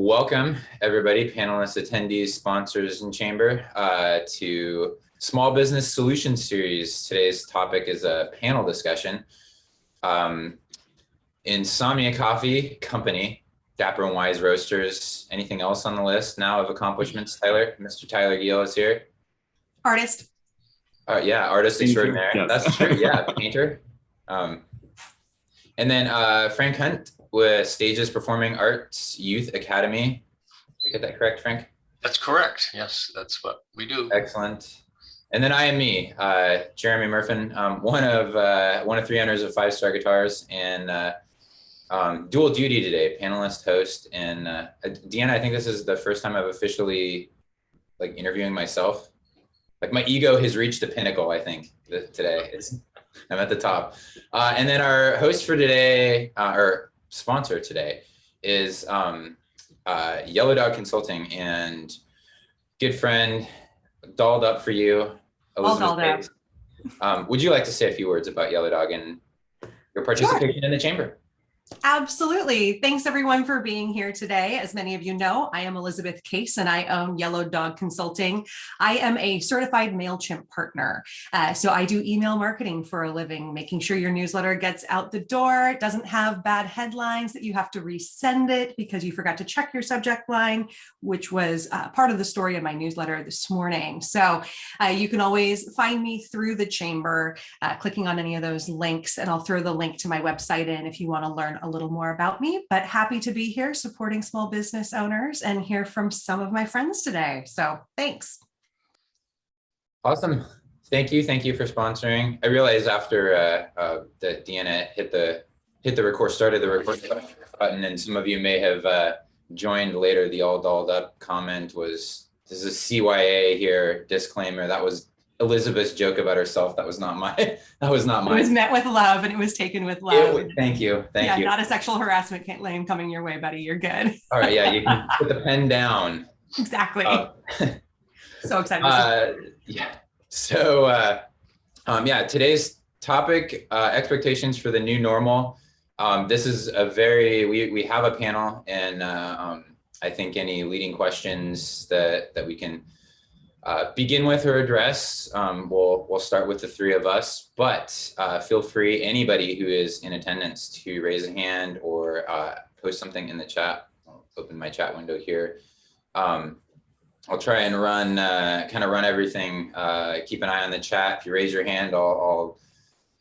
Welcome everybody, panelists, attendees, sponsors, and chamber to Small Business Solutions Series. Today's topic is a panel discussion. Insomnia Coffee Company, Dapper and Wise Roasters. Anything else on the list now of accomplishments, Tyler? Mr. Tyler Geel is here. Artist. Yeah, artist extraordinaire. Yes. That's true, yeah, painter. And then Frank Hunt with Stages Performing Arts Youth Academy. Did I get that correct, Frank? That's correct. Yes, that's what we do. Excellent. And then I am me, Jeremie Murfin, one of 3 owners of 5 Star Guitars, and dual duty today, panelist, host, and Deanna, I think this is the first time I've officially interviewing myself. My ego has reached the pinnacle, I think, today. I'm at the top. And then our host for today, or sponsor today, is Yellow Dog Consulting, and good friend, dolled up for you, Elizabeth. Would you like to say a few words about Yellow Dog and your participation in the chamber? Absolutely. Thanks everyone for being here today. As many of you know, I am Elizabeth Case and I own Yellow Dog Consulting. I am a certified MailChimp partner. So I do email marketing for a living, making sure your newsletter gets out the door. It doesn't have bad headlines that you have to resend it because you forgot to check your subject line, which was part of the story of my newsletter this morning. So you can always find me through the chamber, clicking on any of those links, and I'll throw the link to my website in if you want to learn a little more about me, but happy to be here supporting small business owners and hear from some of my friends today. So thanks. Awesome. Thank you. Thank you for sponsoring. I realized after that Deanna started the record button, and some of you may have joined later. The all dolled up comment was, this is a CYA here, disclaimer. That was Elizabeth's joke about herself. That was not mine. It was met with love and it was taken with love. Thank you. Thank you. Not a sexual harassment claim coming your way, buddy. You're good. All right. Yeah. You can put the pen down. Exactly. So excited. Yeah. So, today's topic, expectations for the new normal. This is we have a panel, and I think any leading questions that we can begin with or address, we'll start with the 3 of us, but feel free, anybody who is in attendance, to raise a hand or post something in the chat. I'll open my chat window here. I'll try and run everything, keep an eye on the chat. If you raise your hand, I'll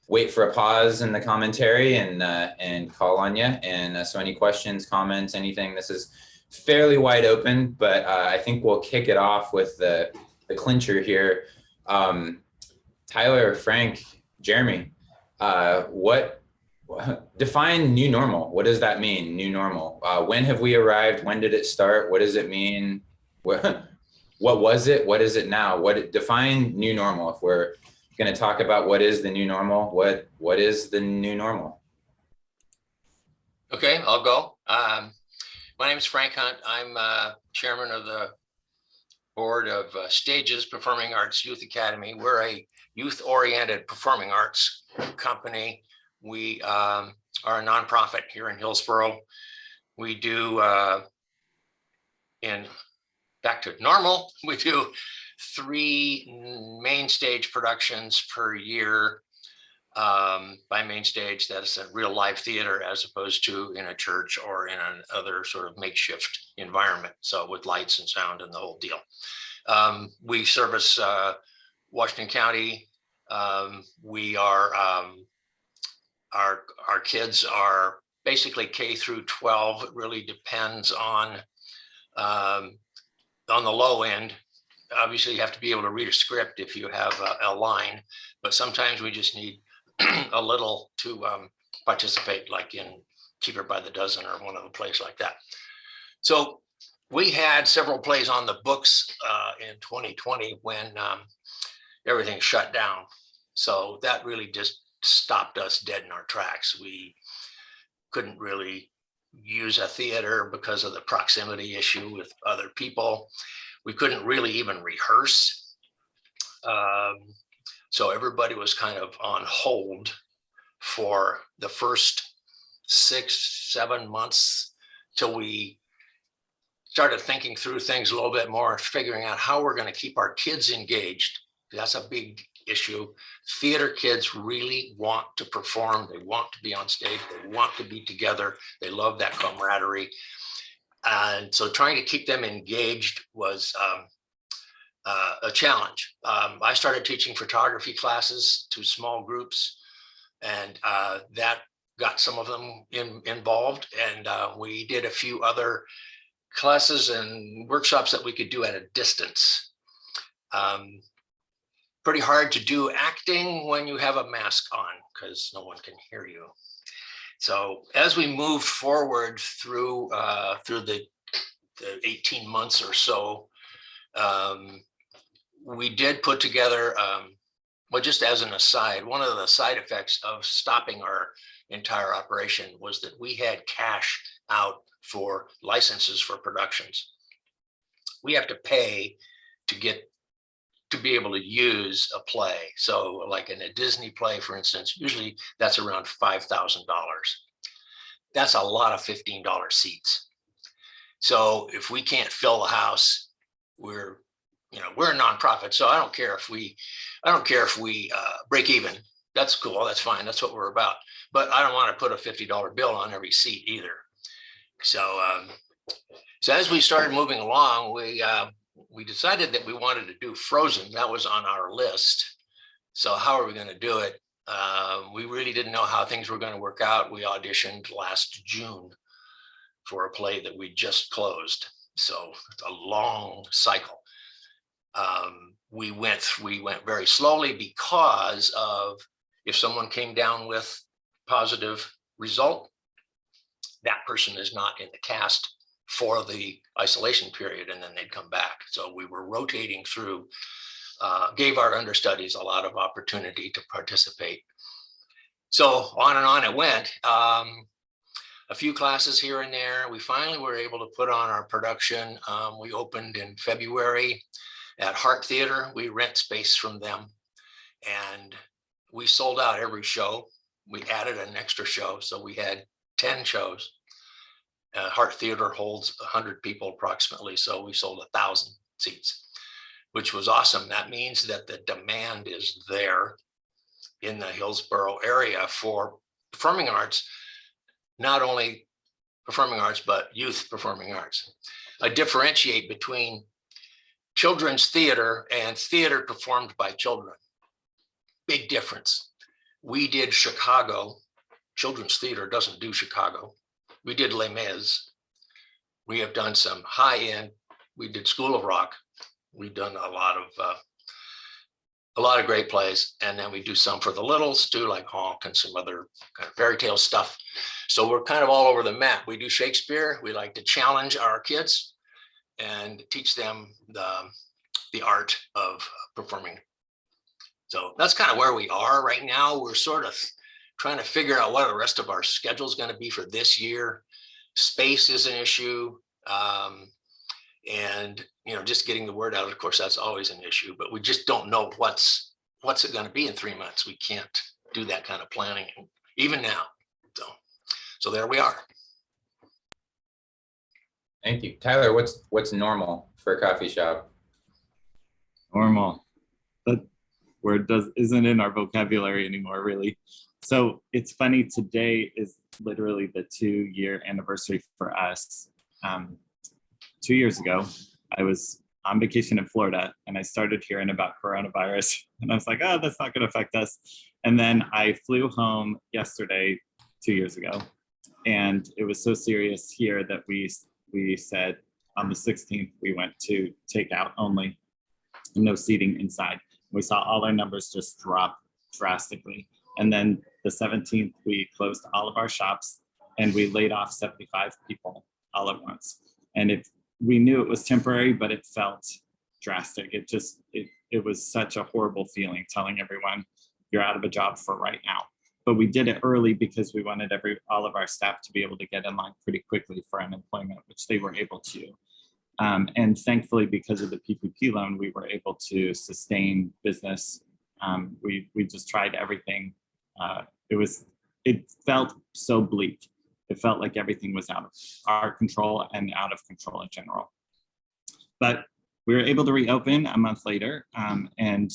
wait for a pause in the commentary and call on you. And so any questions, comments, anything, this is fairly wide open, but I think we'll kick it off with the clincher here. Tyler, Frank, Jeremie, define new normal. What does that mean, new normal? When have we arrived? When did it start? What does it mean? What was it? What is it now? Define new normal. If we're going to talk about what is the new normal, what is the new normal? Okay, I'll go. My name is Frank Hunt. I'm chairman of the board of Stages Performing Arts Youth Academy. We're a youth-oriented performing arts company. We are a nonprofit here in Hillsboro. We do, back to normal, we do 3 main stage productions per year. By main stage, that's a real live theater as opposed to in a church or in another sort of makeshift environment. So with lights and sound and the whole deal. We service Washington County. We are, our kids are basically K through 12. It really depends on the low end. Obviously you have to be able to read a script if you have a line, but sometimes we just need a little to participate, like in Keeper by the Dozen or one of the plays like that. So we had several plays on the books in 2020 when everything shut down. So that really just stopped us dead in our tracks. We couldn't really use a theater because of the proximity issue with other people. We couldn't really even rehearse. So everybody was kind of on hold for the first 6-7 months till we started thinking through things a little bit more, figuring out how we're going to keep our kids engaged. That's a big issue. Theater kids really want to perform. They want to be on stage. They want to be together. They love that camaraderie. And so trying to keep them engaged was a challenge. I started teaching photography classes to small groups, and that got some of them involved. And we did a few other classes and workshops that we could do at a distance. Pretty hard to do acting when you have a mask on because no one can hear you. So as we moved forward through the 18 months or so, we did put together, well, just as an aside, one of the side effects of stopping our entire operation was that we had cash out for licenses for productions. We have to pay to be able to use a play. So like in a Disney play, for instance, usually that's around $5,000. That's a lot of $15 seats. So if we can't fill the house, we're a nonprofit. So I don't care if we break even. That's cool. That's fine. That's what we're about. But I don't want to put a $50 bill on every seat either. So as we started moving along, we decided that we wanted to do Frozen. That was on our list. So how are we going to do it? We really didn't know how things were going to work out. We auditioned last June for a play that we just closed. So it's a long cycle. We went very slowly because of if someone came down with positive result, that person is not in the cast for the isolation period, and then they'd come back. So we were rotating through, gave our understudies a lot of opportunity to participate. So on and on it went. A few classes here and there. We finally were able to put on our production. We opened in February at Hart Theater. We rent space from them, and we sold out every show. We added an extra show, so we had 10 shows. Hart Theater holds 100 people approximately, so we sold 1,000 seats, which was awesome. That means that the demand is there in the Hillsborough area for performing arts, not only performing arts, but youth performing arts. I differentiate between children's theater and theater performed by children. Big difference. We did Chicago. Children's theater doesn't do Chicago. We did Les Mis. We have done some high-end. We did School of Rock. We've done a lot of great plays, and then we do some for the littles too, like Honk and some other kind of fairy tale stuff. So we're kind of all over the map. We do Shakespeare. We like to challenge our kids and teach them the art of performing. So that's kind of where we are right now. We're sort of trying to figure out what the rest of our schedule is going to be for this year. Space is an issue. And just getting the word out, of course, that's always an issue, but we just don't know what's it going to be in 3 months. We can't do that kind of planning even now. So there we are. Thank you. Tyler, what's normal for a coffee shop? Normal. That word isn't in our vocabulary anymore, really. So it's funny, today is literally the 2-year anniversary for us. 2 years ago, I was on vacation in Florida and I started hearing about coronavirus and I was like, oh, that's not going to affect us. And then I flew home yesterday, 2 years ago, and it was so serious here that we said on the 16th, we went to takeout only, no seating inside. We saw all our numbers just drop drastically. And then the 17th, we closed all of our shops and we laid off 75 people all at once. And we knew it was temporary, but it felt drastic. It was such a horrible feeling telling everyone you're out of a job for right now. But we did it early because we wanted all of our staff to be able to get in line pretty quickly for unemployment, which they were able to. And thankfully, because of the PPP loan, we were able to sustain business. We just tried everything. It felt so bleak. it felt like everything was out of our control and out of control in general. But we were able to reopen a month later, and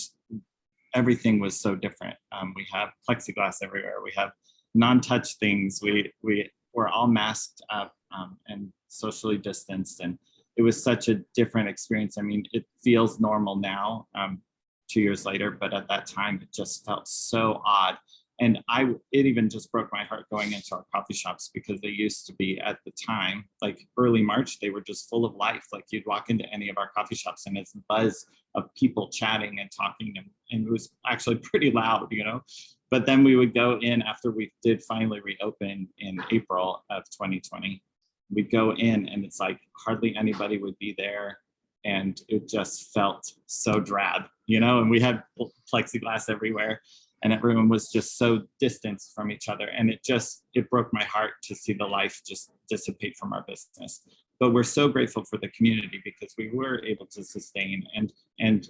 everything was so different. We have plexiglass everywhere. We have non-touch things. We're all masked up and socially distanced, and it was such a different experience. I mean, it feels normal now, 2 years later, but at that time it just felt so odd. And it even just broke my heart going into our coffee shops, because they used to be, at the time, like early March, they were just full of life. Like you'd walk into any of our coffee shops and it's a buzz of people chatting and talking, and it was actually pretty loud, you know. But then we would go in after we did finally reopen in April of 2020. We'd go in and it's like hardly anybody would be there. And it just felt so drab, you know, and we had plexiglass everywhere. And everyone was just so distanced from each other. And it broke my heart to see the life just dissipate from our business. But we're so grateful for the community, because we were able to sustain. And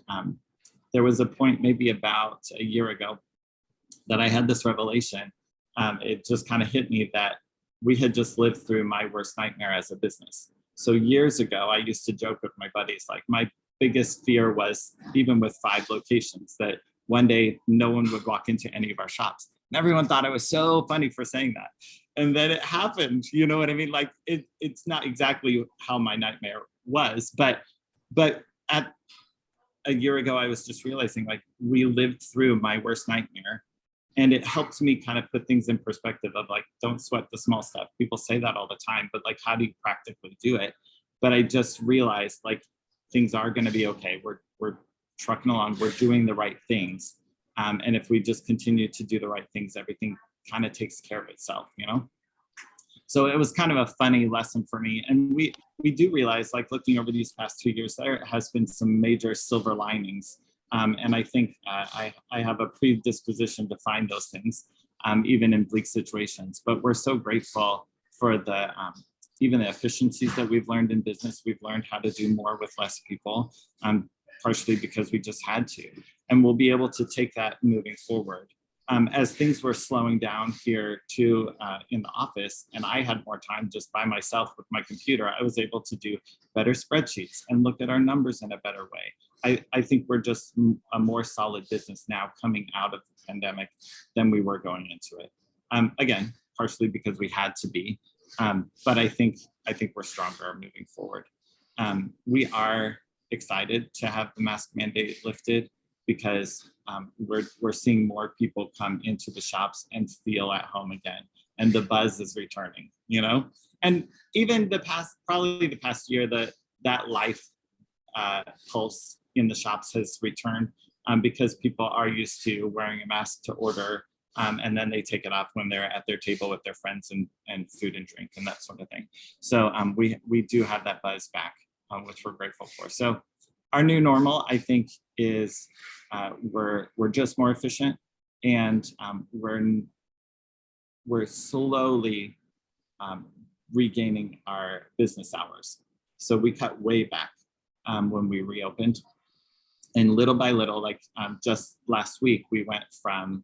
there was a point maybe about a year ago that I had this revelation. It just kind of hit me that we had just lived through my worst nightmare as a business. So years ago, I used to joke with my buddies, like my biggest fear was, even with 5 locations, that one day no one would walk into any of our shops. And everyone thought I was so funny for saying that. And then it happened, you know what I mean? Like it's not exactly how my nightmare was, but at a year ago, I was just realizing, like, we lived through my worst nightmare. And it helped me kind of put things in perspective of, like, don't sweat the small stuff. People say that all the time, but like, how do you practically do it? But I just realized, like, things are going to be okay. We're trucking along, we're doing the right things. And if we just continue to do the right things, everything kind of takes care of itself, you know? So it was kind of a funny lesson for me. And we do realize, like, looking over these past 2 years, there has been some major silver linings. And I think I have a predisposition to find those things, even in bleak situations. But we're so grateful for the even the efficiencies that we've learned in business. We've learned how to do more with less people, partially because we just had to. And we'll be able to take that moving forward. As things were slowing down here too in the office, and I had more time just by myself with my computer, I was able to do better spreadsheets and look at our numbers in a better way. I think we're just a more solid business now coming out of the pandemic than we were going into it. Again, partially because we had to be, but I think we're stronger moving forward. We are excited to have the mask mandate lifted, because we're seeing more people come into the shops and feel at home again, and the buzz is returning, you know. And even probably the past year, that life pulse in the shops has returned, because people are used to wearing a mask to order, and then they take it off when they're at their table with their friends and food and drink and that sort of thing. So we do have that buzz back, which we're grateful for. So our new normal, I think, is we're just more efficient, and we're slowly regaining our business hours. So we cut way back when we reopened, and little by little, like just last week, we went from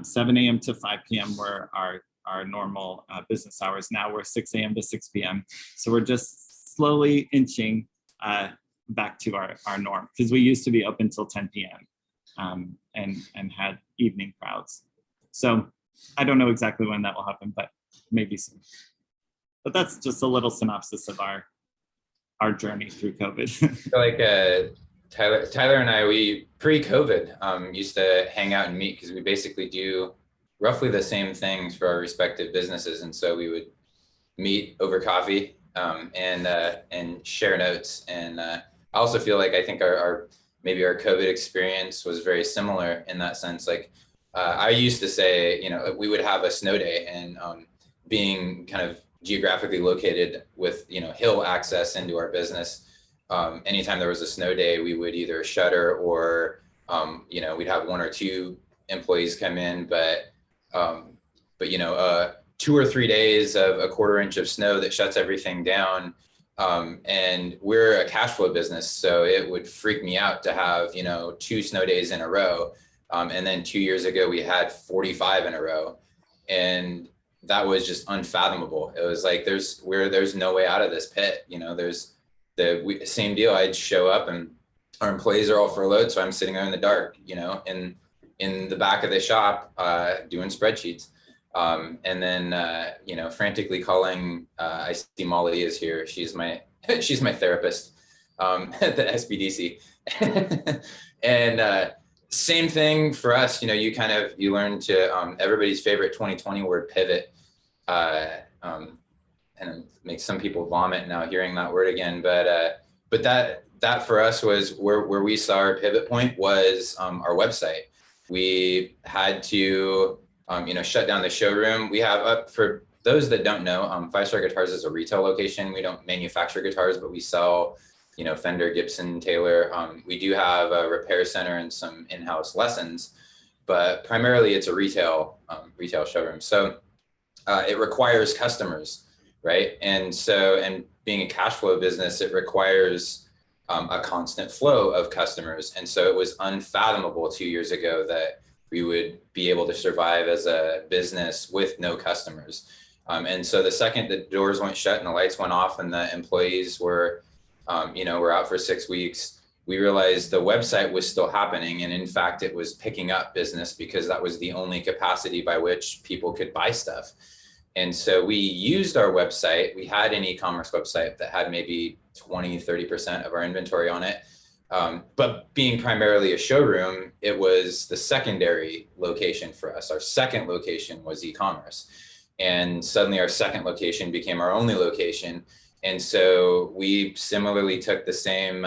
7 a.m. to 5 p.m. were our normal business hours. Now we're 6 a.m. to 6 p.m. So we're just slowly inching back to our norm, because we used to be open till 10 p.m. And had evening crowds. So I don't know exactly when that will happen, but maybe soon. But that's just a little synopsis of our journey through COVID. Like Tyler and I, we pre-COVID used to hang out and meet, because we basically do roughly the same things for our respective businesses, and so we would meet over coffee and share notes. And I also feel like I think maybe our COVID experience was very similar in that sense. Like I used to say, you know, we would have a snow day, and being kind of geographically located with, you know, hill access into our business, anytime there was a snow day, we would either shutter or, you know, we'd have 1 or 2 employees come in, but you know, 2 or 3 days of a 1/4 inch of snow that shuts everything down. And we're a cash flow business, so it would freak me out to have, you know, 2 snow days in a row. And then 2 years ago, we had 45 in a row. And that was just unfathomable. It was like, there's no way out of this pit. You know, there's same deal. I'd show up and our employees are all furloughed. So I'm sitting there in the dark, you know, in the back of the shop, doing spreadsheets. And then, you know, frantically calling, I see Molly is here. She's my therapist, at the SBDC. And, same thing for us, you know, you learn to, everybody's favorite 2020 word, pivot, and it makes some people vomit now hearing that word again. But that for us was where we saw our pivot point was, our website. We had to, you know, shut down the showroom. We have, for those that don't know, Five Star Guitars is a retail location. We don't manufacture guitars, but we sell, you know, Fender, Gibson, Taylor. We do have a repair center and some in-house lessons, but primarily it's a retail showroom. So it requires customers, right? And being a cash flow business, it requires a constant flow of customers. And so it was unfathomable 2 years ago that we would be able to survive as a business with no customers. And so the second the doors went shut and the lights went off and the employees were, you know, we're out for 6 weeks, we realized the website was still happening. And in fact, it was picking up business because that was the only capacity by which people could buy stuff. And so we used our website. We had an e-commerce website that had maybe 20-30% of our inventory on it. But being primarily a showroom, it was the secondary location for us. Our second location was e-commerce. And suddenly our second location became our only location. And so we similarly took the same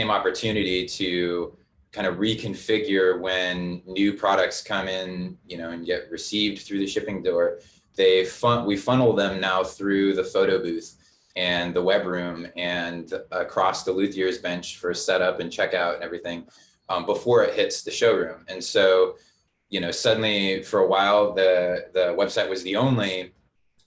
opportunity to kind of reconfigure when new products come in, you know, and get received through the shipping door. We funnel them now through the photo booth and the web room and across the luthier's bench for setup and checkout and everything before it hits the showroom. And so, you know, suddenly for a while, the website was the only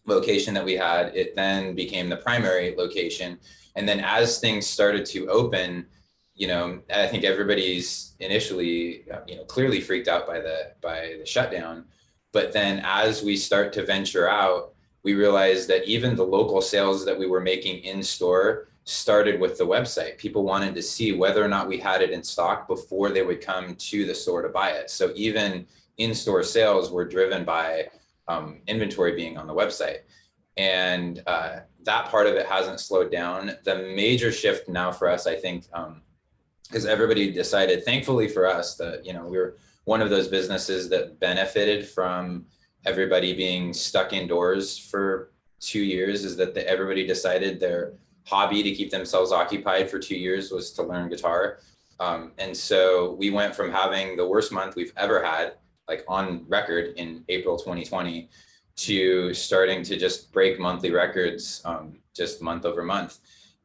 location that we had. It then became the primary location. And then as things started to open, you know, I think everybody's initially, you know, clearly freaked out by the shutdown. But then as we start to venture out, we realized that even the local sales that we were making in store started with the website. People wanted to see whether or not we had it in stock before they would come to the store to buy it. So even in-store sales were driven by inventory being on the website. And that part of it hasn't slowed down. The major shift now for us, I think, because everybody decided, thankfully for us, that, you know, we were one of those businesses that benefited from everybody being stuck indoors for 2 years, is that everybody decided their hobby to keep themselves occupied for 2 years was to learn guitar. And so we went from having the worst month we've ever had, like on record in April 2020, to starting to just break monthly records just month over month.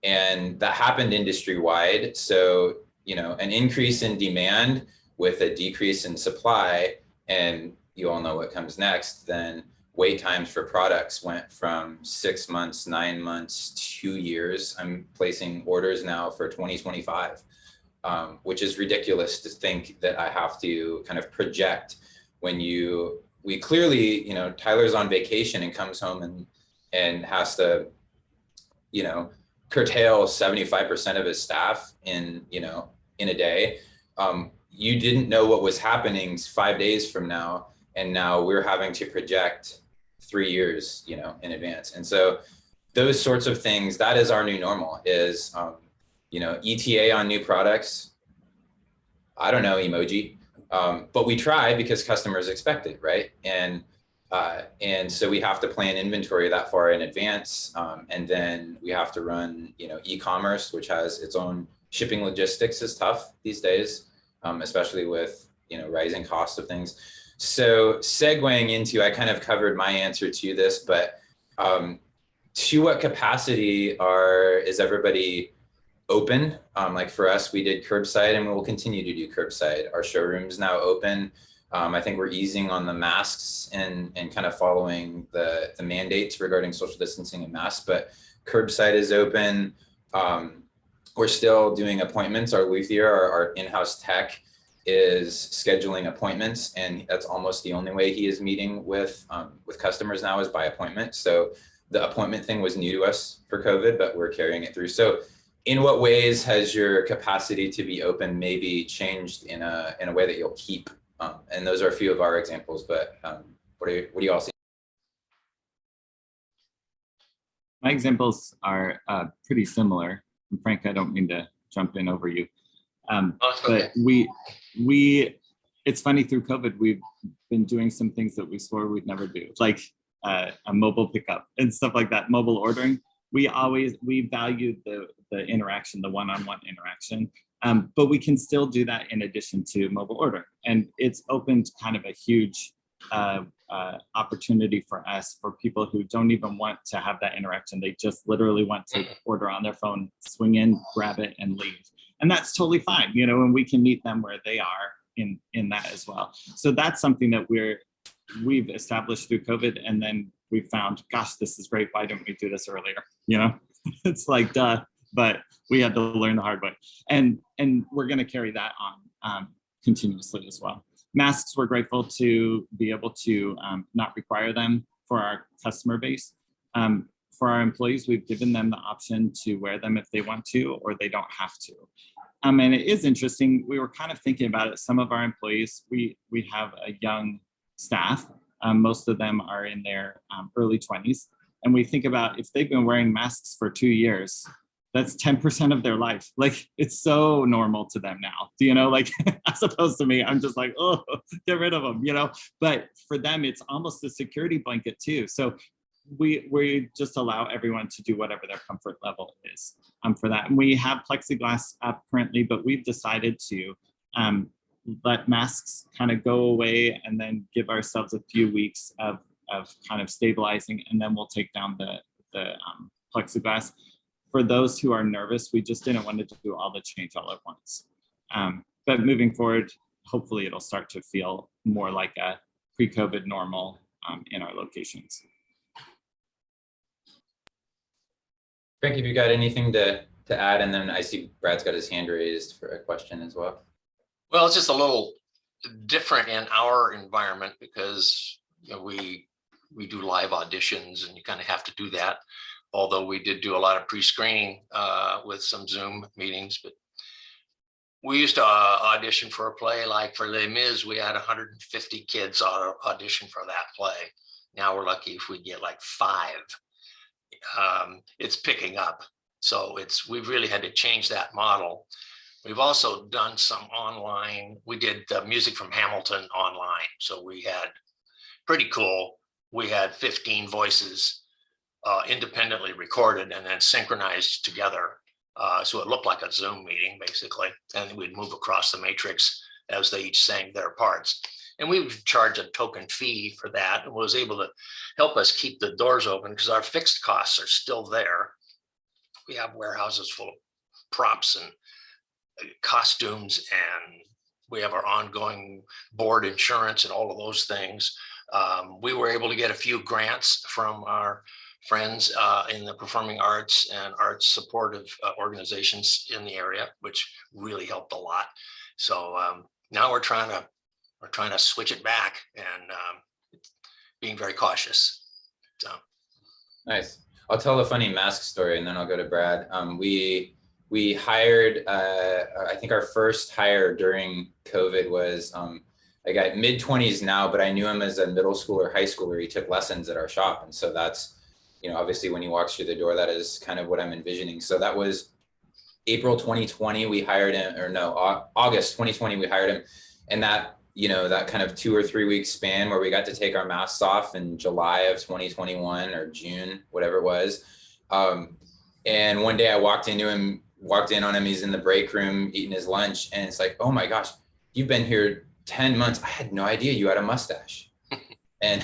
And that happened industry wide. So, you know, an increase in demand with a decrease in supply, and you all know what comes next, then wait times for products went from 6 months, 9 months, 2 years. I'm placing orders now for 2025, which is ridiculous to think that I have to kind of project when we clearly, you know, Tyler's on vacation and comes home and has to, you know, curtail 75% of his staff in a day. You didn't know what was happening 5 days from now. And now we're having to project 3 years, you know, in advance. And so those sorts of things, that is our new normal, is, you know, ETA on new products. I don't know, emoji, but we try because customers expect it, right? And so we have to plan inventory that far in advance. And then we have to run, you know, e-commerce, which has its own shipping logistics, is tough these days, especially with, you know, rising costs of things. So segueing into, I kind of covered my answer to this, but to what capacity is everybody open? Like for us, we did curbside and we will continue to do curbside. Our showroom's now open. I think we're easing on the masks and kind of following the mandates regarding social distancing and masks, but curbside is open. We're still doing appointments. Our luthier, our in-house tech, is scheduling appointments, and that's almost the only way he is meeting with customers now is by appointment. So the appointment thing was new to us for COVID, but we're carrying it through. So in what ways has your capacity to be open maybe changed in a way that you'll keep? And those are a few of our examples, but what do you all see? My examples are pretty similar. And Frank, I don't mean to jump in over you. Okay. But it's funny, through COVID, we've been doing some things that we swore we'd never do, like a mobile pickup and stuff like that, mobile ordering. We value the interaction, the one-on-one interaction, but we can still do that in addition to mobile ordering. And it's opened kind of a huge opportunity for us, for people who don't even want to have that interaction. They just literally want to order on their phone, swing in, grab it, and leave. And that's totally fine, you know, and we can meet them where they are in that as well. So that's something that we've established through COVID, and then we found, gosh, this is great. Why didn't we do this earlier? You know, it's like, duh, but we had to learn the hard way. And we're going to carry that on continuously as well. Masks, we're grateful to be able to not require them for our customer base. For our employees, we've given them the option to wear them if they want to, or they don't have to. And it is interesting, we were kind of thinking about it. Some of our employees, we have a young staff. Most of them are in their early 20s. And we think about, if they've been wearing masks for 2 years, that's 10% of their life. Like, it's so normal to them now, you know, like, as opposed to me, I'm just like, oh, get rid of them, you know. But for them, it's almost a security blanket too. So we just allow everyone to do whatever their comfort level is for that. And we have plexiglass up currently, but we've decided to let masks kind of go away and then give ourselves a few weeks of kind of stabilizing, and then we'll take down the plexiglass. For those who are nervous, we just didn't want to do all the change all at once. But moving forward, hopefully it'll start to feel more like a pre-COVID normal in our locations. Frank, have you got anything to add? And then I see Brad's got his hand raised for a question as well. Well, it's just a little different in our environment because, you know, we do live auditions, and you kind of have to do that. Although we did do a lot of pre-screening with some Zoom meetings, but we used to audition for a play. Like for Les Mis, we had 150 kids audition for that play. Now we're lucky if we get like 5. It's picking up. So we've really had to change that model. We've also done some online. We did music from Hamilton online. So we had, pretty cool, we had 15 voices independently recorded and then synchronized together. So it looked like a Zoom meeting basically. And we'd move across the matrix as they each sang their parts. And we would charge a token fee for that, and was able to help us keep the doors open because our fixed costs are still there. We have warehouses full of props and costumes, and we have our ongoing board insurance and all of those things. We were able to get a few grants from our friends in the performing arts and arts supportive organizations in the area, which really helped a lot. So now we're trying to switch it back and being very cautious. So Nice. I'll tell a funny mask story and then I'll go to Brad. We hired, I think our first hire during COVID was a guy mid-20s now, but I knew him as a middle schooler, high schooler. He took lessons at our shop. And so that's, you know, obviously when he walks through the door, that is kind of what I'm envisioning. So that was April 2020, we hired him, or no, August 2020, we hired him. And that, you know, that kind of 2 or 3 week span where we got to take our masks off in July of 2021 or June, whatever it was. And one day I walked in on him, he's in the break room eating his lunch. And it's like, oh my gosh, you've been here 10 months. I had no idea you had a mustache. And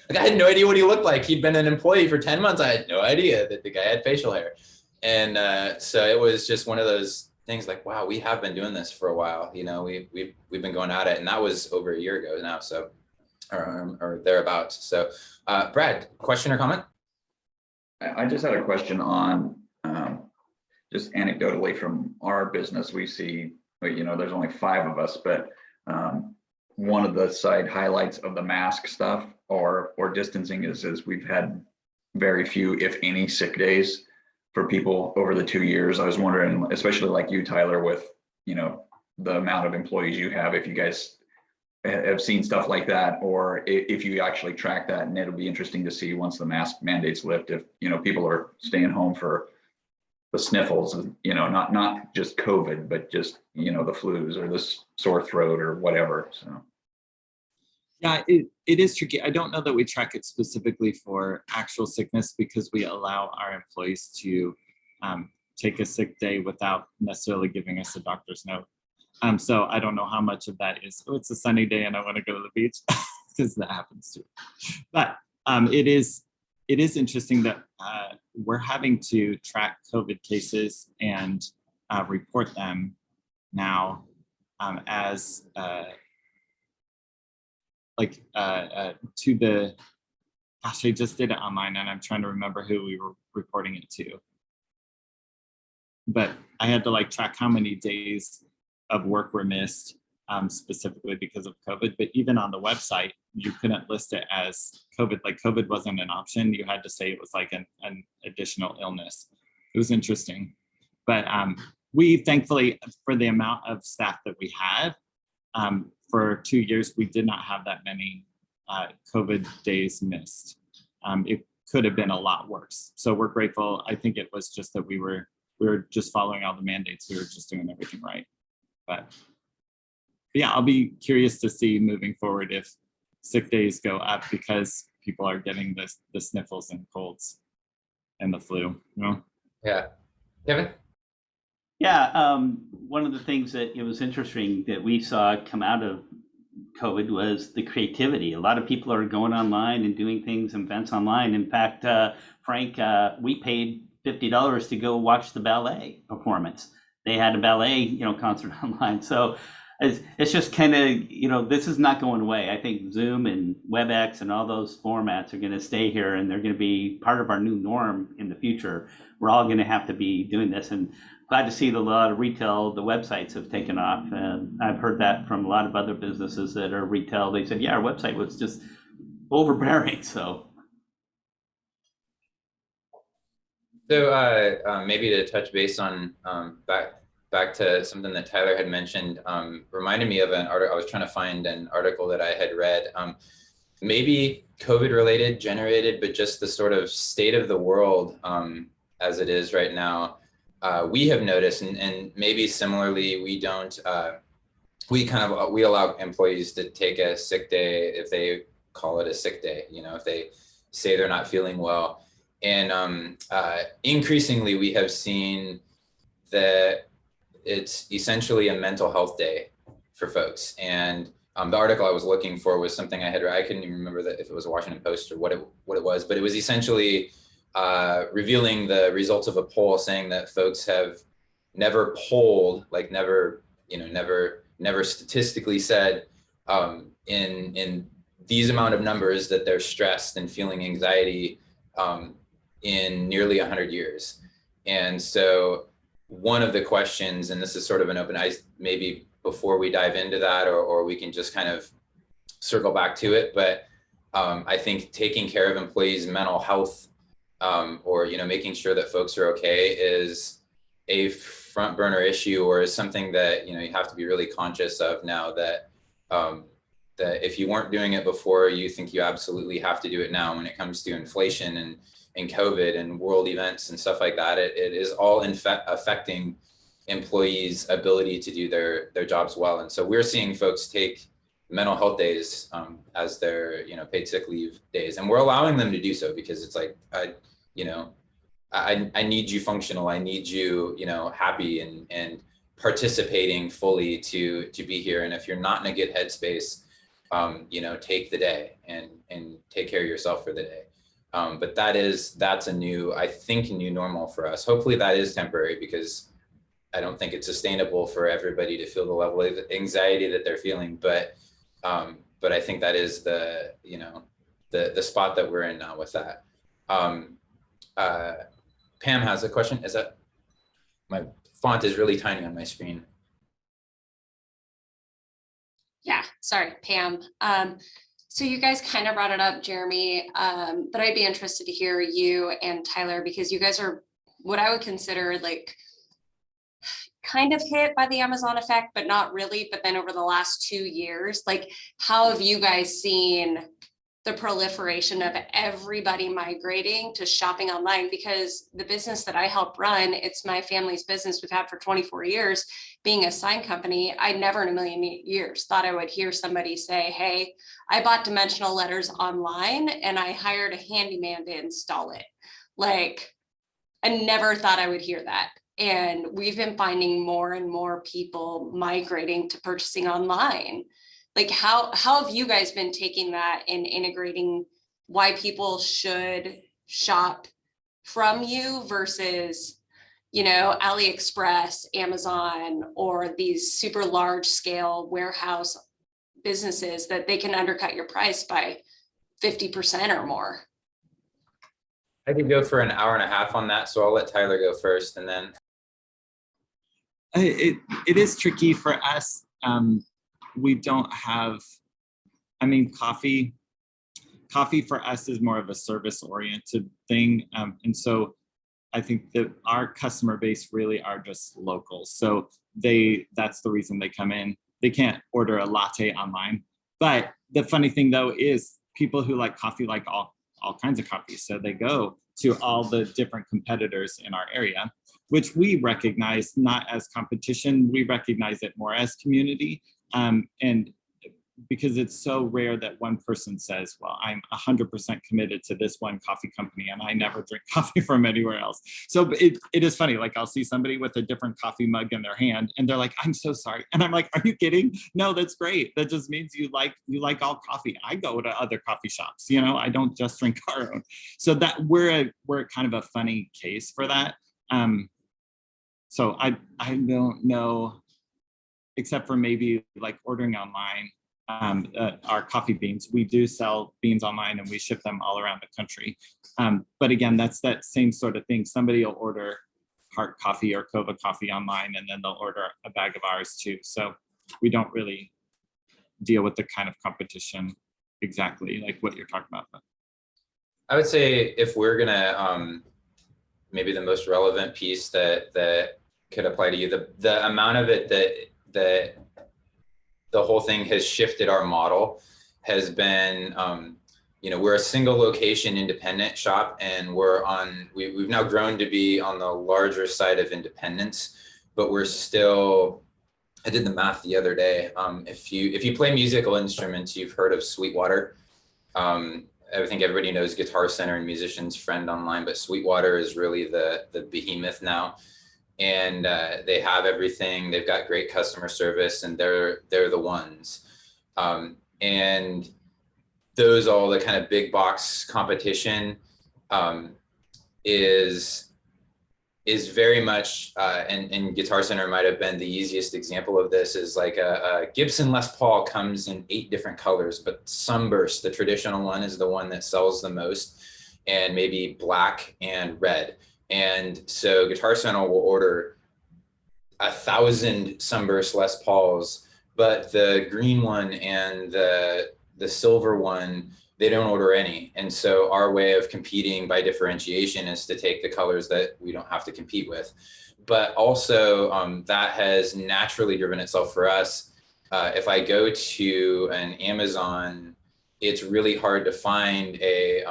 like, I had no idea what he looked like. He'd been an employee for 10 months. I had no idea that the guy had facial hair. And so it was just one of those things like, wow, we have been doing this for a while. You know, we've been going at it, and that was over a year ago now. So, or thereabouts. So Brad, question or comment? I just had a question on just anecdotally from our business. We see there's only 5 of us, but one of the side highlights of the mask stuff or distancing is we've had very few, if any, sick days for people over the 2 years. I was wondering, especially like you, Tyler, with, the amount of employees you have, if you guys have seen stuff like that, or if you actually track that. And it'll be interesting to see once the mask mandates lift, if, people are staying home for the sniffles, not just COVID, but just, the flus or the sore throat or whatever. So. Yeah, it is tricky. I don't know that we track it specifically for actual sickness because we allow our employees to take a sick day without necessarily giving us a doctor's note. So I don't know how much of that is, oh, it's a sunny day and I want to go to the beach, because that happens too. But it is interesting that we're having to track COVID cases and report them now as to the, gosh, I just did it online and I'm trying to remember who we were reporting it to. But I had to track how many days of work were missed specifically because of COVID. But even on the website, you couldn't list it as COVID. COVID wasn't an option. You had to say it was an additional illness. It was interesting. But we thankfully, for the amount of staff that we had, for 2 years, we did not have that many COVID days missed. It could have been a lot worse. So we're grateful. I think it was just that we were just following all the mandates. We were just doing everything right. But yeah, I'll be curious to see moving forward if sick days go up because people are getting the sniffles and colds and the flu. Yeah, Kevin. Yeah, one of the things that it was interesting that we saw come out of COVID was the creativity. A lot of people are going online and doing things, events online. In fact, Frank, we paid $50 to go watch the ballet performance. They had a ballet, concert online. So it's just kind of, this is not going away. I think Zoom and WebEx and all those formats are going to stay here, and they're going to be part of our new norm in the future. We're all going to have to be doing this, and glad to see that a lot of retail, the websites have taken off. And I've heard that from a lot of other businesses that are retail. They said, yeah, our website was just overbearing. So maybe to touch base on back to something that Tyler had mentioned, reminded me of an article. I was trying to find an article that I had read, maybe COVID related, generated, but just the sort of state of the world as it is right now. We have noticed, and maybe similarly, we allow employees to take a sick day if they call it a sick day, if they say they're not feeling well. And increasingly, we have seen that it's essentially a mental health day for folks. And the article I was looking for was something I couldn't even remember that if it was a Washington Post or what it was, but it was essentially revealing the results of a poll saying that folks have never polled, never statistically said in these amount of numbers that they're stressed and feeling anxiety in nearly 100 years. And so one of the questions, and this is sort of an open ice, maybe before we dive into that, or we can just kind of circle back to it, but I think taking care of employees' mental health or making sure that folks are okay is a front burner issue, or is something that you have to be really conscious of now, that that if you weren't doing it before, you think you absolutely have to do it now when it comes to inflation and COVID and world events and stuff like that. It is all affecting employees' ability to do their jobs well. And so we're seeing folks take mental health days as their paid sick leave days, and we're allowing them to do so because it's like I need you functional, I need you happy and participating fully to be here. And if you're not in a good headspace, take the day and take care of yourself for the day. But that's a new normal for us. Hopefully that is temporary, because I don't think it's sustainable for everybody to feel the level of anxiety that they're feeling. But I think that is the spot that we're in now with that. Pam has a question. Is that, my font is really tiny on my screen. Yeah, sorry, Pam. So you guys kind of brought it up, Jeremie, but I'd be interested to hear you and Tyler, because you guys are what I would consider like kind of hit by the Amazon effect, but not really. But then over the last 2 years, like how have you guys seen the proliferation of everybody migrating to shopping online? Because the business that I help run, it's my family's business we've had for 24 years. Being a sign company, I never in a million years thought I would hear somebody say, hey, I bought dimensional letters online and I hired a handyman to install it. Like, I never thought I would hear that. And we've been finding more and more people migrating to purchasing online. Like how have you guys been taking that and integrating why people should shop from you versus, you know, AliExpress, Amazon, or these super large scale warehouse businesses that they can undercut your price by 50% or more? I could go for an hour and a half on that, so I'll let Tyler go first, and then. It is tricky for us. We don't have, I mean, coffee for us is more of a service oriented thing. And so I think that our customer base really are just local. So that's the reason they come in. They can't order a latte online. But the funny thing though is people who like coffee like all kinds of coffee. So they go to all the different competitors in our area, which we recognize not as competition, we recognize it more as community. And because it's so rare that one person says, well, I'm 100% committed to this one coffee company and I never drink coffee from anywhere else. So it is funny, like I'll see somebody with a different coffee mug in their hand and they're like, I'm so sorry. And I'm like, are you kidding? No, that's great. That just means you like all coffee. I go to other coffee shops, you know, I don't just drink our own. So that we're kind of a funny case for that. So I don't know, except for maybe like ordering online, our coffee beans. We do sell beans online and we ship them all around the country. But again, that's that same sort of thing. Somebody will order Heart Coffee or Kova Coffee online and then they'll order a bag of ours too. So we don't really deal with the kind of competition exactly like what you're talking about. I would say if we're gonna, maybe the most relevant piece that could apply to you, the amount of it that the whole thing has shifted our model has been, you know, we're a single location independent shop and we've now grown to be on the larger side of independence, but we're still, I did the math the other day. If you play musical instruments, you've heard of Sweetwater. I think everybody knows Guitar Center and Musician's Friend online, but Sweetwater is really the behemoth now. And they have everything. They've got great customer service, and they're the ones. And those all the kind of big box competition is very much, and Guitar Center might have been the easiest example of this. Is like a Gibson Les Paul comes in 8 different colors, but Sunburst, the traditional one, is the one that sells the most, and maybe black and red. And so Guitar Center will order 1,000 Sunburst Les Pauls, but the green one and the silver one, they don't order any. And so our way of competing by differentiation is to take the colors that we don't have to compete with. But also that has naturally driven itself for us. If I go to an Amazon, it's really hard to find a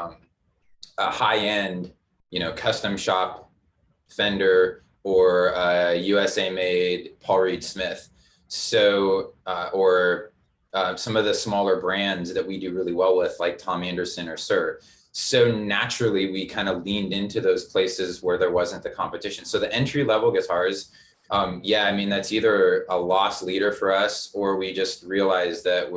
high-end, you know, custom shop Fender or a USA made Paul Reed Smith. So, or some of the smaller brands that we do really well with, like Tom Anderson or Sir. So naturally, we kind of leaned into those places where there wasn't the competition. So the entry level guitars, yeah, I mean, that's either a loss leader for us, or we just realized that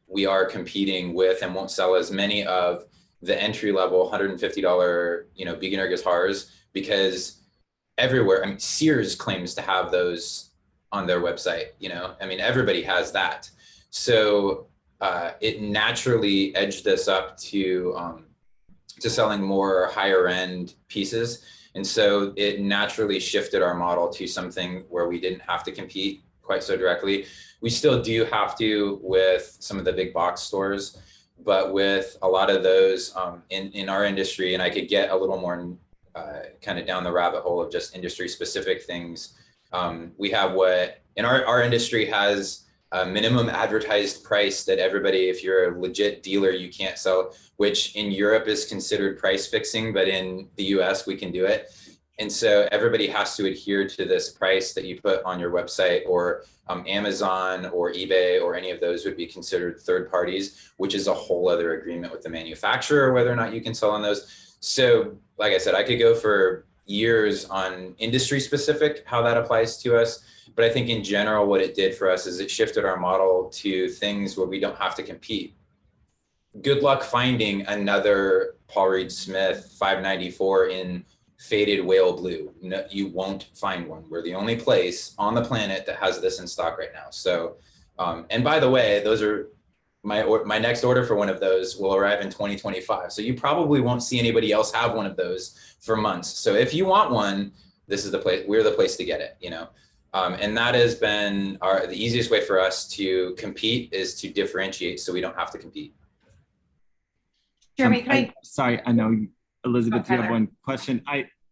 we are competing with and won't sell as many of the entry level $150, you know, beginner guitars, because everywhere, I mean, Sears claims to have those on their website, you know, I mean, everybody has that. So it naturally edged us up to selling more higher end pieces. And so it naturally shifted our model to something where we didn't have to compete quite so directly. We still do have to with some of the big box stores, but with a lot of those in our industry, and I could get a little more kind of down the rabbit hole of just industry specific things. We have what in our industry has a minimum advertised price that everybody, if you're a legit dealer, you can't sell, which in Europe is considered price fixing, but in the US we can do it. And so everybody has to adhere to this price that you put on your website, or Amazon or eBay or any of those would be considered third parties, which is a whole other agreement with the manufacturer, whether or not you can sell on those. So like I said, I could go for years on industry specific, how that applies to us. But I think in general, what it did for us is it shifted our model to things where we don't have to compete. Good luck finding another Paul Reed Smith 594 in faded whale blue. No, you won't find one. We're the only place on the planet that has this in stock right now. So, and by the way, those are my next order for one of those will arrive in 2025. So you probably won't see anybody else have one of those for months. So if you want one, this is the place, we're the place to get it, you know? And that has been the easiest way for us to compete is to differentiate so we don't have to compete. Jeremie, sorry, I know Elizabeth, you have Tyler. one question.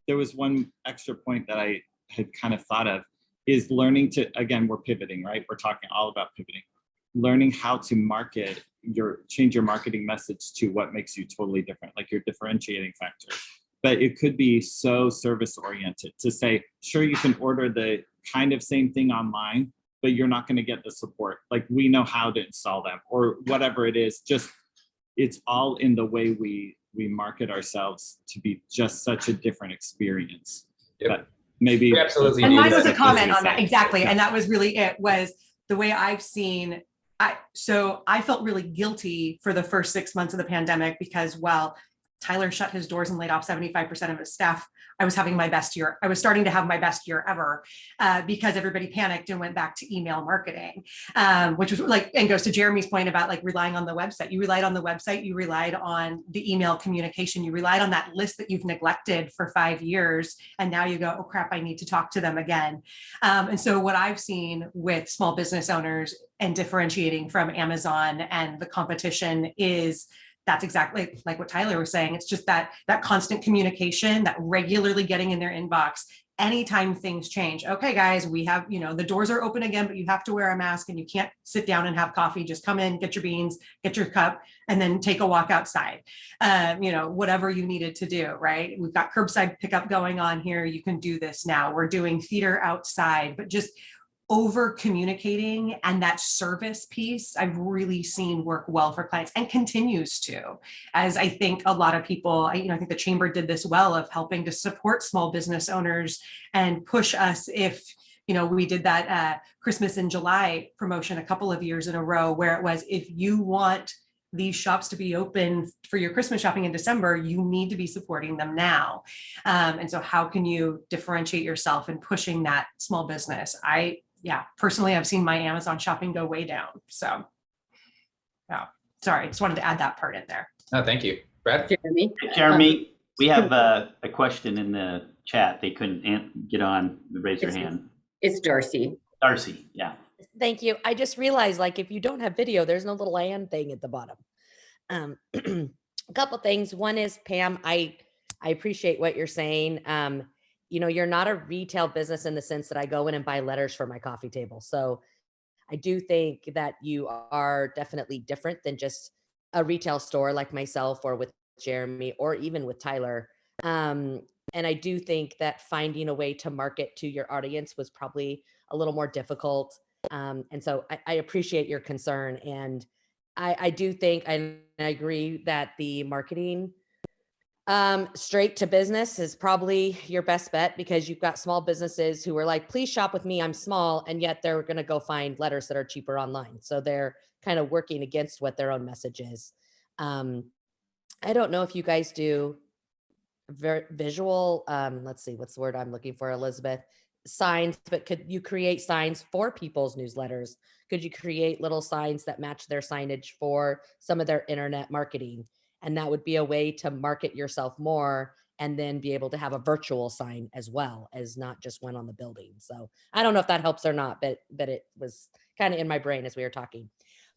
There was one extra point that I had kind of thought of is learning to, again, we're pivoting, right? We're talking all about pivoting, learning how to change your marketing message to what makes you totally different, like your differentiating factor. But it could be so service oriented to say, sure, you can order the kind of same thing online, but you're not going to get the support. Like we know how to install them or whatever it is. Just it's all in the way we market ourselves to be just such a different experience. Yep. But maybe We absolutely and do mine that. was a comment on that. Say. Exactly. Yeah. And that was really it, was the way I've seen. So I felt really guilty for the first 6 months of the pandemic because while Tyler shut his doors and laid off 75% of his staff, I was having my best year. I was starting to have my best year ever because everybody panicked and went back to email marketing, which was like, and goes to Jeremie's point about like relying on the website. You relied on the website, you relied on the email communication, you relied on that list that you've neglected for 5 years. And now you go, oh crap, I need to talk to them again. And so what I've seen with small business owners and differentiating from Amazon and the competition is that's exactly like what Tyler was saying. It's just that constant communication, that regularly getting in their inbox anytime things change. Okay, guys, we have, the doors are open again, but you have to wear a mask and you can't sit down and have coffee. Just come in, get your beans, get your cup, and then take a walk outside. Whatever you needed to do, right? We've got curbside pickup going on here. You can do this now. We're doing theater outside, but just over communicating and that service piece I've really seen work well for clients and continues to, as I think a lot of people, I think the chamber did this well of helping to support small business owners and push us. If we did that Christmas in July promotion a couple of years in a row where it was, if you want these shops to be open for your Christmas shopping in December, you need to be supporting them now. And so how can you differentiate yourself in pushing that small business? Personally, I've seen my Amazon shopping go way down. So, sorry, just wanted to add that part in there. Oh, thank you. Brad? Jeremie, we have a question in the chat. They couldn't get on. Raise your hand. It's Darcy. Darcy, yeah. Thank you. I just realized, like, if you don't have video, there's no little hand thing at the bottom. A couple things. One is, Pam, I appreciate what you're saying. You're not a retail business in the sense that I go in and buy letters for my coffee table. So I do think that you are definitely different than just a retail store like myself or with Jeremie or even with Tyler. And I do think that finding a way to market to your audience was probably a little more difficult. And so I appreciate your concern. And I do think, and I agree that the marketing straight to business is probably your best bet, because you've got small businesses who are like, please shop with me, I'm small. And yet they're going to go find letters that are cheaper online. So they're kind of working against what their own message is. I don't know if you guys do very visual, let's see, what's the word I'm looking for, Elizabeth? Signs, but could you create signs for people's newsletters? Could you create little signs that match their signage for some of their internet marketing? And that would be a way to market yourself more and then be able to have a virtual sign as well as not just one on the building. So I don't know if that helps or not, but it was kind of in my brain as we were talking.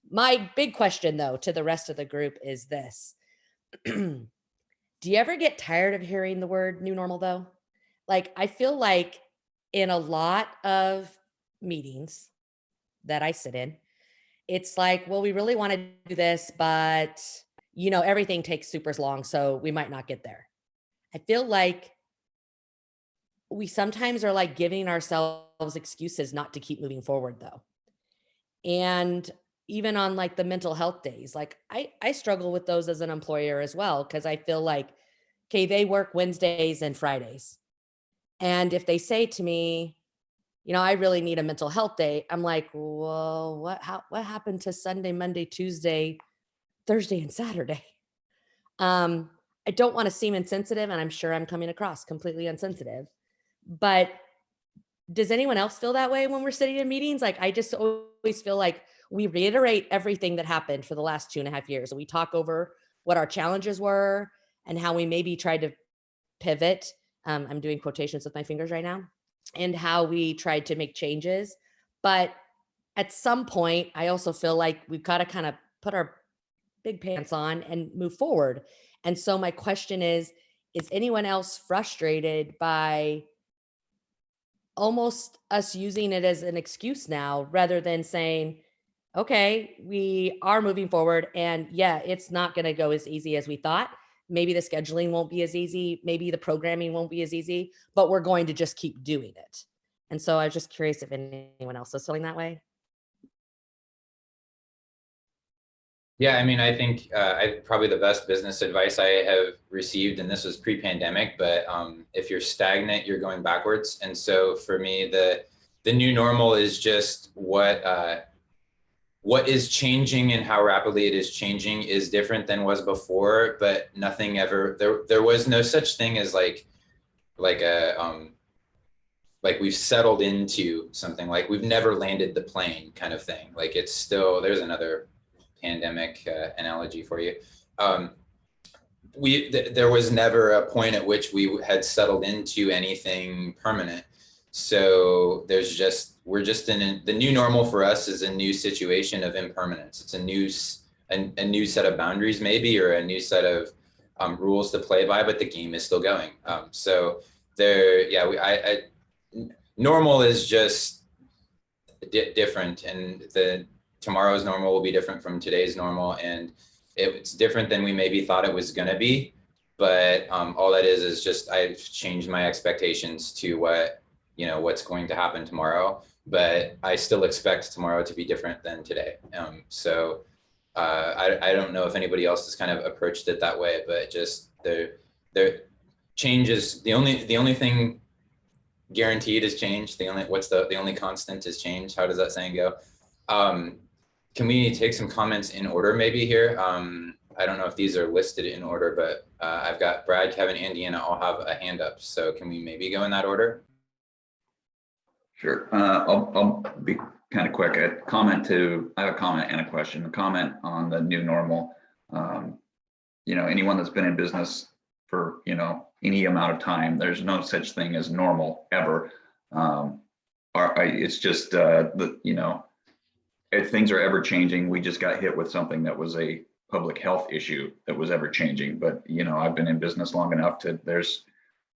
My big question though to the rest of the group is this. Do you ever get tired of hearing the word new normal though? Like, I feel like in a lot of meetings that I sit in, it's like, well, we really want to do this, but everything takes super long, so we might not get there. I feel like we sometimes are like giving ourselves excuses not to keep moving forward though. And even on like the mental health days, like I struggle with those as an employer as well, because I feel like, okay, they work Wednesdays and Fridays. And if they say to me, I really need a mental health day, I'm like, well, what happened to Sunday, Monday, Tuesday, Thursday, and Saturday? I don't want to seem insensitive, and I'm sure I'm coming across completely insensitive, but does anyone else feel that way when we're sitting in meetings? Like, I just always feel like we reiterate everything that happened for the last 2.5 years. And we talk over what our challenges were and how we maybe tried to pivot. I'm doing quotations with my fingers right now, and how we tried to make changes. But at some point, I also feel like we've got to kind of put our big pants on and move forward. And so my question is anyone else frustrated by almost us using it as an excuse now, rather than saying, okay, we are moving forward, and yeah, it's not going to go as easy as we thought. Maybe the scheduling won't be as easy. Maybe the programming won't be as easy, but we're going to just keep doing it. And so I was just curious if anyone else is feeling that way. Yeah, I mean, I think probably the best business advice I have received, and this was pre-pandemic, but if you're stagnant, you're going backwards. And so for me, the new normal is just what is changing, and how rapidly it is changing is different than was before, but nothing ever, there was no such thing as like we've settled into something, like we've never landed the plane kind of thing. Like it's still, there's another pandemic analogy for you. There was never a point at which we had settled into anything permanent. So we're just in the new normal for us is a new situation of impermanence. It's a new set of boundaries maybe, or a new set of rules to play by, but the game is still going. Normal is just different, and tomorrow's normal will be different from today's normal, and it's different than we maybe thought it was going to be. But all that is just I've changed my expectations to what's going to happen tomorrow. But I still expect tomorrow to be different than today. I don't know if anybody else has kind of approached it that way, but just the changes. The only thing guaranteed is change. The only constant is change. How does that saying go? Can we take some comments in order maybe here? I don't know if these are listed in order, but I've got Brad, Kevin, Andy, and I'll have a hand up. So can we maybe go in that order? Sure. I'll be kind of quick. I have a comment and a question. A comment on the new normal. Anyone that's been in business for any amount of time, there's no such thing as normal ever. It's just if things are ever changing, we just got hit with something that was a public health issue that was ever changing. But I've been in business long enough there's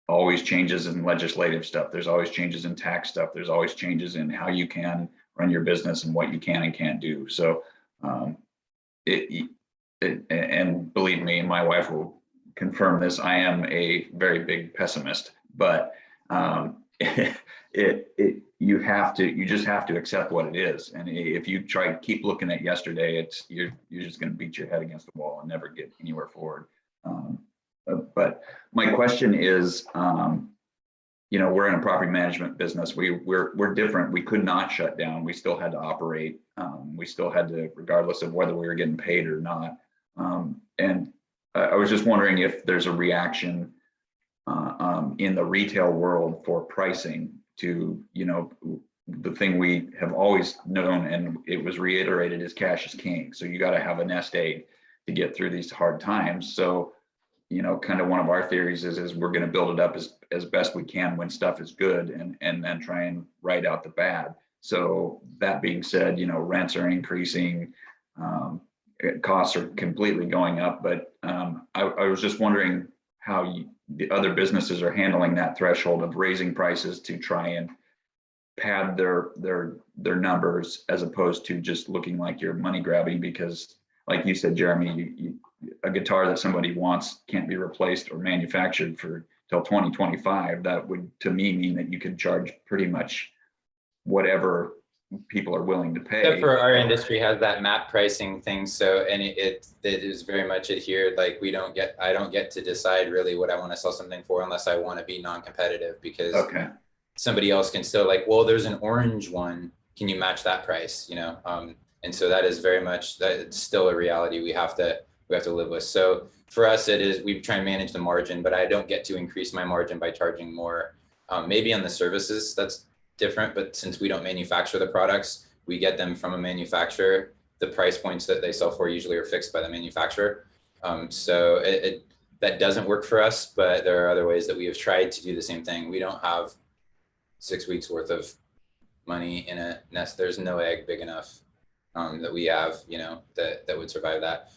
always changes in legislative stuff. There's always changes in tax stuff. There's always changes in how you can run your business and what you can and can't do. So, and believe me, my wife will confirm this, I am a very big pessimist, but you just have to accept what it is. And if you try to keep looking at yesterday, you're just going to beat your head against the wall and never get anywhere forward. But my question is, we're in a property management business. We're different. We could not shut down. We still had to operate. We still had to, regardless of whether we were getting paid or not. And I was just wondering if there's a reaction in the retail world for pricing to, the thing we have always known, and it was reiterated, is cash is king. So you got to have a nest egg to get through these hard times. So you know, kind of one of our theories is we're going to build it up as best we can when stuff is good, and then try and write out the bad. So that being said, you know, rents are increasing, costs are completely going up, but I was just wondering how the other businesses are handling that threshold of raising prices to try and pad their numbers, as opposed to just looking like you're money grabbing, because like you said, Jeremie, a guitar that somebody wants can't be replaced or manufactured for till 2025. That would, to me, mean that you could charge pretty much whatever people are willing to pay. Except for our industry has that map pricing thing, so and it is very much adhered. Like I don't get to decide really what I want to sell something for unless I want to be non-competitive, because Okay. somebody else can still, like, well, there's an orange one, can you match that price, you know? And so that is very much, that it's still a reality we have to live with. So for us, it is, we try and manage the margin, but I don't get to increase my margin by charging more. Maybe on the services that's different, but since we don't manufacture the products, we get them from a manufacturer. The price points that they sell for usually are fixed by the manufacturer. So that doesn't work for us, but there are other ways that we have tried to do the same thing. We don't have 6 weeks worth of money in a nest. There's no egg big enough that we have, you know, that would survive that.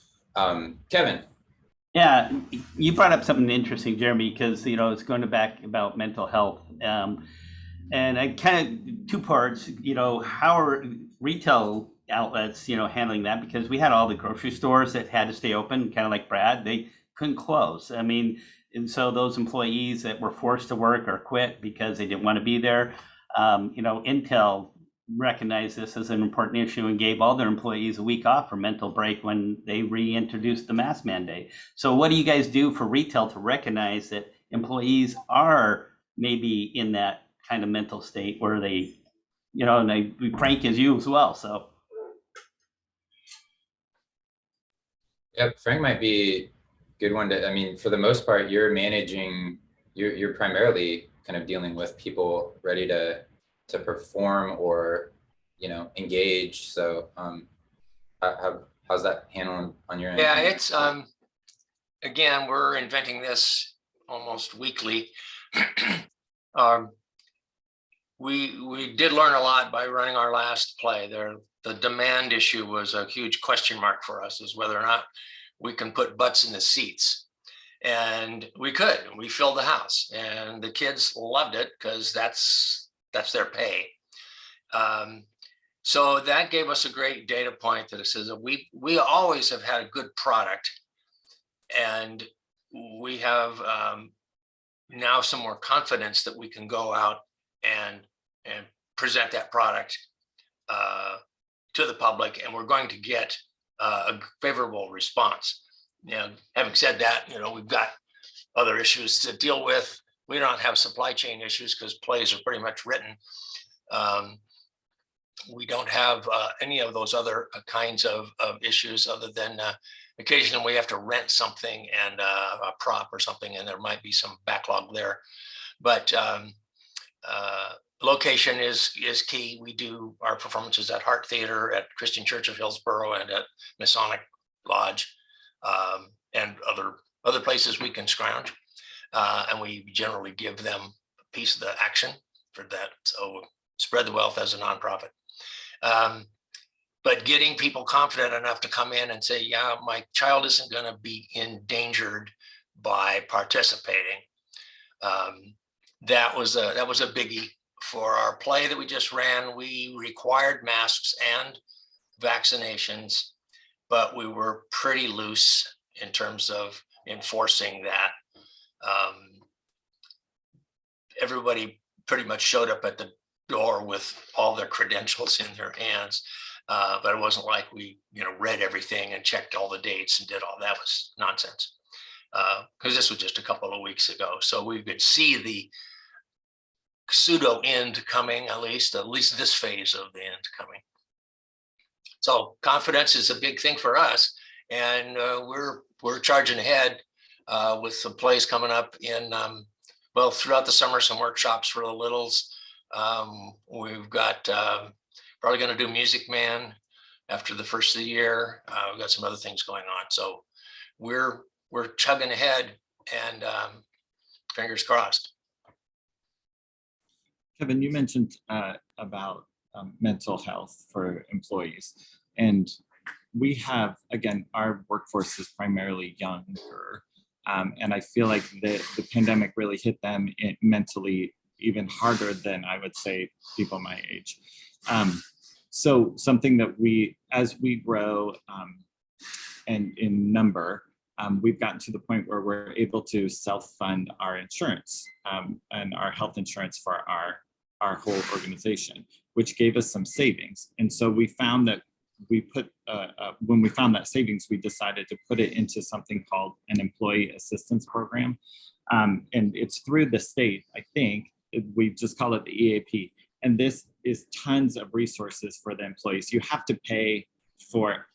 Kevin. Yeah, you brought up something interesting, Jeremie, because, you know, it's going back about mental health. And I kind of two parts, you know, how are retail outlets, you know, handling that? Because we had all the grocery stores that had to stay open, kind of like Brad, they couldn't close. I mean, and so those employees that were forced to work or quit because they didn't want to be there, you know, Intel recognized this as an important issue and gave all their employees a week off for mental break when they reintroduced the mask mandate. So what do you guys do for retail to recognize that employees are maybe in that kind of mental state where they, you know, and they prank as you as well, so. Yep, Frank might be good one to, I mean, for the most part, you're managing, you're primarily kind of dealing with people ready to perform or, you know, engage. So how's that handled on your end? Yeah, it's again, we're inventing this almost weekly. We did learn a lot by running our last play. The demand issue was a huge question mark for us, is whether or not we can put butts in the seats. And we could. We filled the house, and the kids loved it because that's their pay. So that gave us a great data point that it says that we always have had a good product, and we have now some more confidence that we can go out and present that product to the public, and we're going to get a favorable response. Now, having said that, you know, we've got other issues to deal with. We don't have supply chain issues because plays are pretty much written. We don't have any of those other kinds of issues, other than occasionally we have to rent something and a prop or something, and there might be some backlog there. But location is key. We do our performances at Hart Theater, at Christian Church of Hillsborough, and at Masonic Lodge, and other places we can scrounge. And we generally give them a piece of the action for that. So spread the wealth as a nonprofit. But getting people confident enough to come in and say, yeah, my child isn't going to be endangered by participating. That was a biggie. For our play that we just ran, we required masks and vaccinations, but we were pretty loose in terms of enforcing that. Everybody pretty much showed up at the door with all their credentials in their hands, but it wasn't like we, you know, read everything and checked all the dates and did all that. Was nonsense, because this was just a couple of weeks ago. So we could see the pseudo end coming, at least this phase of the end coming. So confidence is a big thing for us, and we're charging ahead with some plays coming up in well, throughout the summer, some workshops for the littles. We've got probably going to do Music Man after the first of the year. We've got some other things going on, so we're we're chugging ahead, and fingers crossed. Kevin, you mentioned about mental health for employees, and we have, again, our workforce is primarily younger, and I feel like the pandemic really hit them mentally even harder than I would say people my age. So something that as we grow and in number, we've gotten to the point where we're able to self-fund our insurance and our health insurance for our whole organization, which gave us some savings. And so we found that when we found that savings, we decided to put it into something called an employee assistance program. And it's through the state, I think. We just call it the EAP. And this is tons of resources for the employees. You have to pay for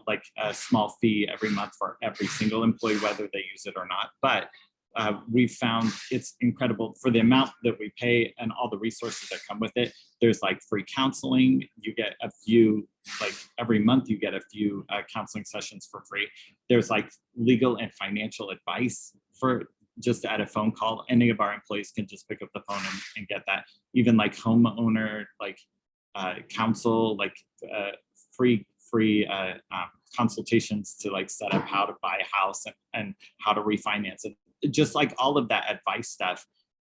like a small fee every month for every single employee, whether they use it or not. But we found it's incredible for the amount that we pay and all the resources that come with it. There's like free counseling. You get a few, like every month you get a few counseling sessions for free. There's like legal and financial advice for just at a phone call. Any of our employees can just pick up the phone and get that. Even like homeowner, like counsel, like free consultations to like set up how to buy a house and how to refinance it. Just like all of that advice stuff.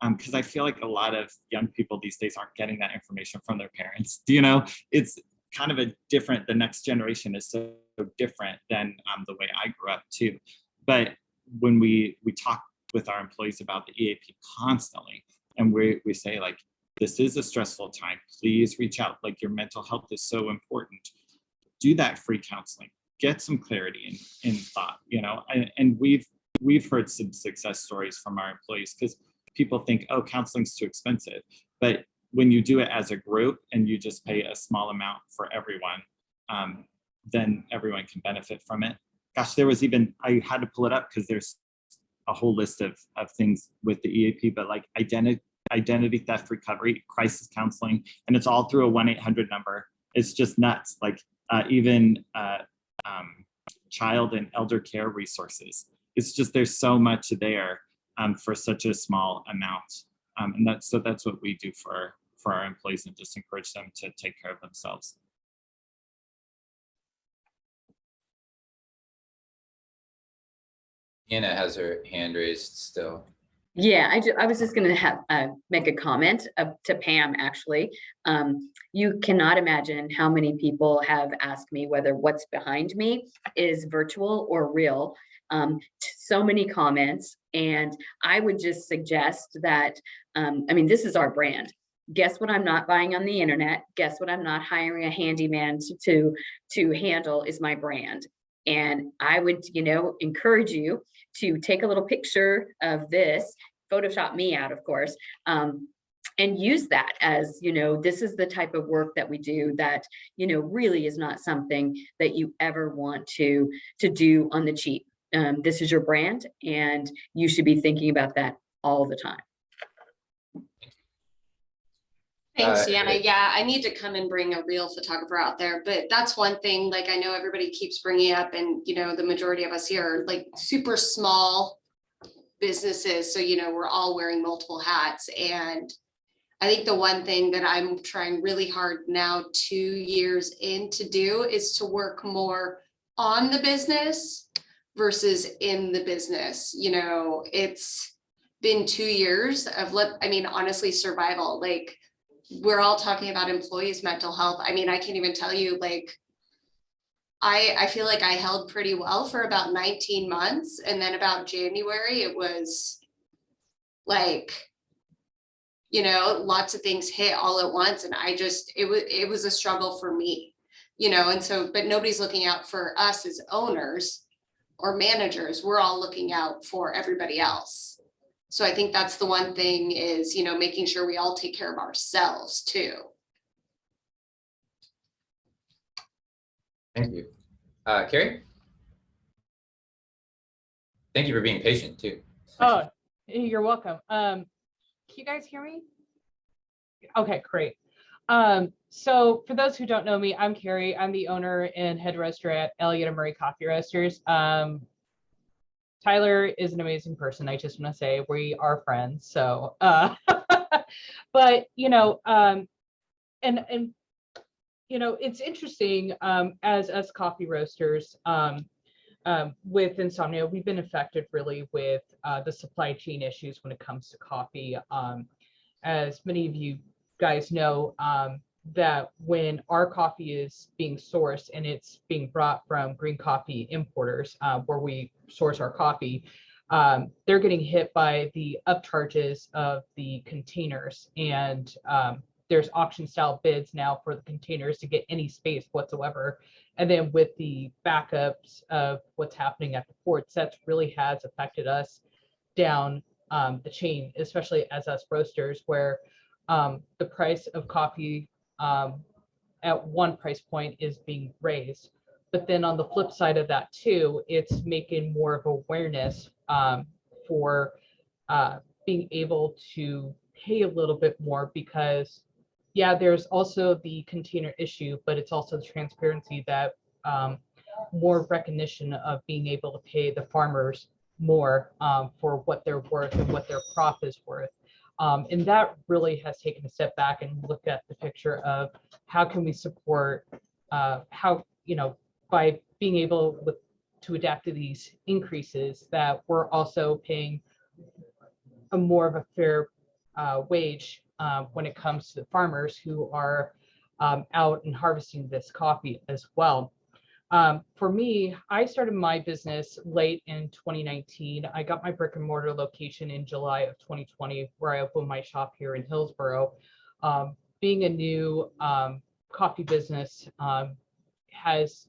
Because I feel like a lot of young people these days aren't getting that information from their parents. You know, it's kind of the next generation is so different than the way I grew up too. But when we talk with our employees about the EAP constantly, and we say like, this is a stressful time, please reach out, like your mental health is so important. Do that free counseling, get some clarity in thought, you know, and we've heard some success stories from our employees because people think, oh, counseling's too expensive. But when you do it as a group and you just pay a small amount for everyone, then everyone can benefit from it. Gosh, I had to pull it up because there's a whole list of things with the EAP, but like identity theft recovery, crisis counseling, and it's all through a 1-800 number. It's just nuts. Like even child and elder care resources. It's just, there's so much there for such a small amount. And that's what we do for our employees, and just encourage them to take care of themselves. Anna has her hand raised still. Yeah, I was just going to make a comment to Pam, actually. You cannot imagine how many people have asked me whether what's behind me is virtual or real. So many comments, and I would just suggest that, I mean, this is our brand. Guess what I'm not buying on the internet? Guess what I'm not hiring a handyman to handle is my brand. And I would, encourage you to take a little picture of this, Photoshop me out, of course, and use that as, this is the type of work that we do that, really is not something that you ever want to do on the cheap. This is your brand, and you should be thinking about that all the time. Thanks, Deanna. Yeah, I need to come and bring a real photographer out there, but that's one thing, like I know everybody keeps bringing up, and the majority of us here are like super small businesses. So, we're all wearing multiple hats. And I think the one thing that I'm trying really hard now, 2 years in, to do is to work more on the business versus in the business. It's been 2 years of honestly, survival. Like, we're all talking about employees' mental health. I mean, I can't even tell you, like, I feel like I held pretty well for about 19 months. And then about January, it was like, lots of things hit all at once. And it was a struggle for me, and so, but nobody's looking out for us as owners or managers. We're all looking out for everybody else. So I think that's the one thing is, making sure we all take care of ourselves too. Thank you. Carrie? Thank you for being patient too. Oh, you're welcome. Can you guys hear me? Okay, great. So for those who don't know me, I'm Carrie. I'm the owner and head roaster at Elliott and Murray Coffee Roasters. Tyler is an amazing person. I just want to say we are friends. So, but and it's interesting as us coffee roasters. With Insomnia, we've been affected really with the supply chain issues when it comes to coffee. As many of you guys know, that when our coffee is being sourced and it's being brought from green coffee importers, where we source our coffee, they're getting hit by the upcharges of the containers. And there's auction style bids now for the containers to get any space whatsoever. And then with the backups of what's happening at the ports, that really has affected us down the chain, especially as us roasters, where the price of coffee at one price point is being raised. But then on the flip side of that too, it's making more of awareness for being able to pay a little bit more, because yeah, there's also the container issue, but it's also the transparency that more recognition of being able to pay the farmers more for what they're worth and what their crop is worth. And that really has taken a step back and looked at the picture of how can we support how, by being able to adapt to these increases, that we're also paying a more of a fair wage when it comes to the farmers who are out and harvesting this coffee as well. For me, I started my business late in 2019. I got my brick and mortar location in July of 2020, where I opened my shop here in Hillsborough. Being a new coffee business has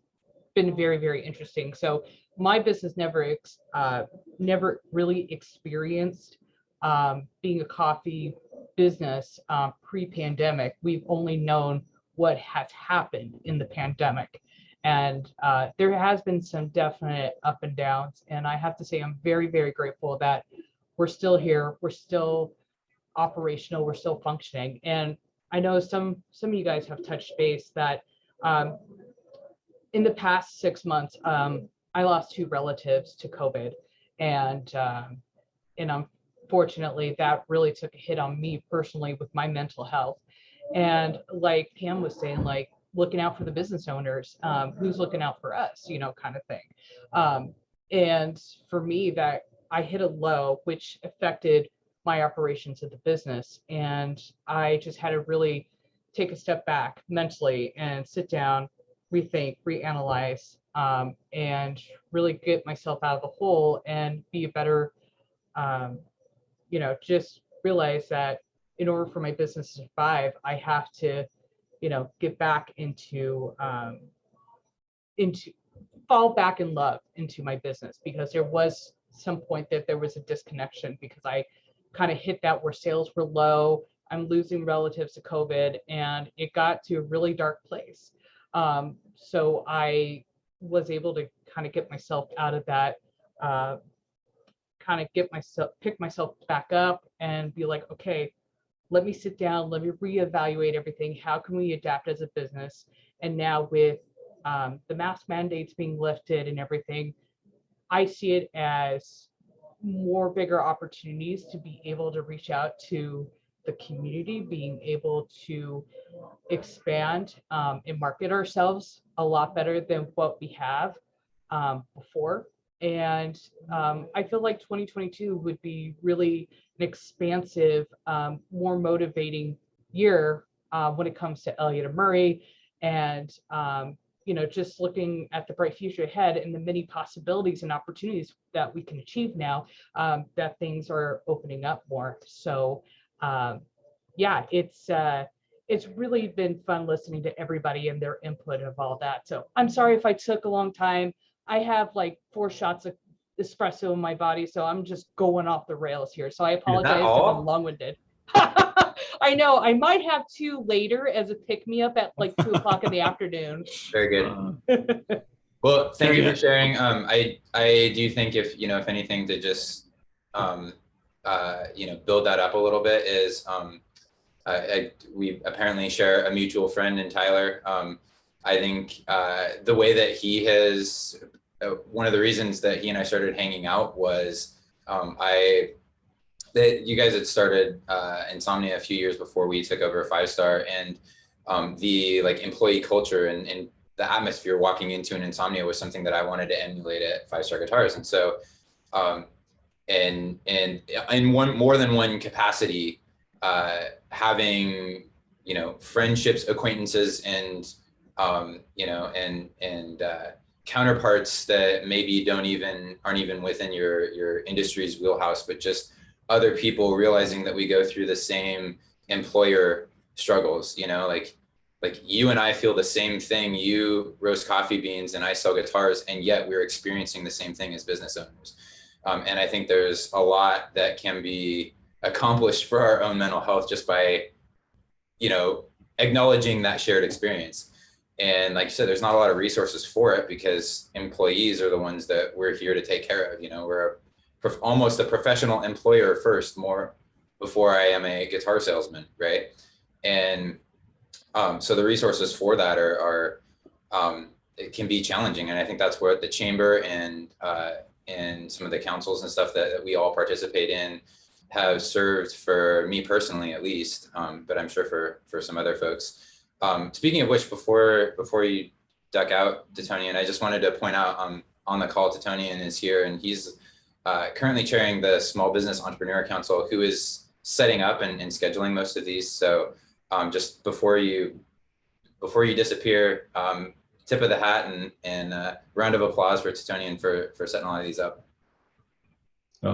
been very, very interesting. So my business never really experienced being a coffee business pre-pandemic. We've only known what has happened in the pandemic. And there has been some definite up and downs. And I have to say, I'm very, very grateful that we're still here. We're still operational. We're still functioning. And I know some of you guys have touched base that in the past 6 months, I lost 2 relatives to COVID. And unfortunately, that really took a hit on me personally with my mental health. And like Pam was saying, like, looking out for the business owners, who's looking out for us, kind of thing. And for me, that I hit a low, which affected my operations of the business. And I just had to really take a step back mentally and sit down, rethink, reanalyze, and really get myself out of the hole and be a better, just realize that in order for my business to survive, I have to get back into fall back in love into my business, because there was some point that there was a disconnection, because I kind of hit that where sales were low. I'm losing relatives to COVID, and it got to a really dark place. So I was able to kind of get myself out of that, pick myself back up and be like, okay, let me sit down, let me reevaluate everything. How can we adapt as a business? And now with the mask mandates being lifted and everything, I see it as more bigger opportunities to be able to reach out to the community, being able to expand and market ourselves a lot better than what we have before. And I feel like 2022 would be really an expansive, more motivating year when it comes to Elliott and Murray, and just looking at the bright future ahead and the many possibilities and opportunities that we can achieve now, that things are opening up more. So yeah, it's really been fun listening to everybody and their input of all that. So I'm sorry if I took a long time. I have like 4 shots of espresso in my body, so I'm just going off the rails here. So I apologize if I'm long-winded. I know I might have 2 later as a pick-me-up at like 2 o'clock in the afternoon. Very good. Well, thank you for sharing. I do think if anything to just build that up a little bit is we apparently share a mutual friend in Tyler. I think the way that he has one of the reasons that he and I started hanging out was that you guys had started Insomnia a few years before we took over 5-star, and the like employee culture and the atmosphere walking into an Insomnia was something that I wanted to emulate at 5-star Guitars. And so and in one more than one capacity, having, you know, friendships, acquaintances, and you know, and counterparts that maybe aren't even within your industry's wheelhouse, but just other people realizing that we go through the same employer struggles, you know, like you and I feel the same thing. You roast coffee beans and I sell guitars, and yet we're experiencing the same thing as business owners. And I think there's a lot that can be accomplished for our own mental health just by, you know, acknowledging that shared experience. And like you said, there's not a lot of resources for it because employees are the ones that we're here to take care of. You know, we're almost a professional employer first, more before I am a guitar salesman, right? And so the resources for that are it can be challenging. And I think that's where the chamber and some of the councils and stuff that we all participate in have served for me personally, at least, but I'm sure for some other folks. Speaking of which, before you duck out, Titonian, I just wanted to point out on the call, Titonian is here, and he's currently chairing the Small Business Entrepreneur Council, who is setting up and scheduling most of these. So just before you disappear, tip of the hat and round of applause for Titonian for setting all of these up.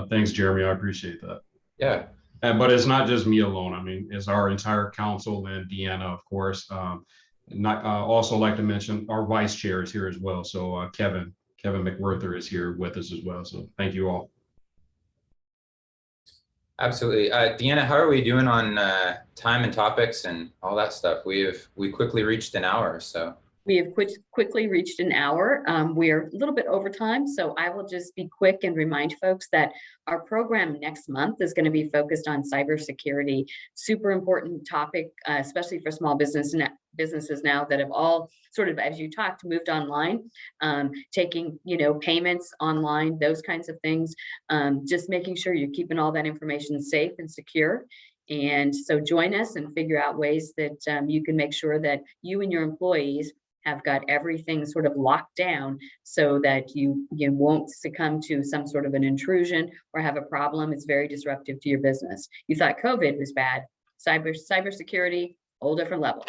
Thanks, Jeremy. I appreciate that. Yeah. But it's not just me alone. I mean, it's our entire council and Deanna, of course. Also like to mention our vice chair is here as well. So Kevin McWhirter is here with us as well. So thank you all. Absolutely. Deanna, how are we doing on time and topics and all that stuff? We quickly reached an hour, so. We have quickly reached an hour. We're a little bit over time, so I will just be quick and remind folks that our program next month is going to be focused on cybersecurity. Super important topic, especially for small businesses now that have all sort of, as you talked, moved online, taking, you know, payments online, those kinds of things. Just making sure you're keeping all that information safe and secure. And so join us and figure out ways that you can make sure that you and your employees have got everything sort of locked down so that you won't succumb to some sort of an intrusion or have a problem. It's very disruptive to your business. You thought COVID was bad. Cybersecurity, whole different level.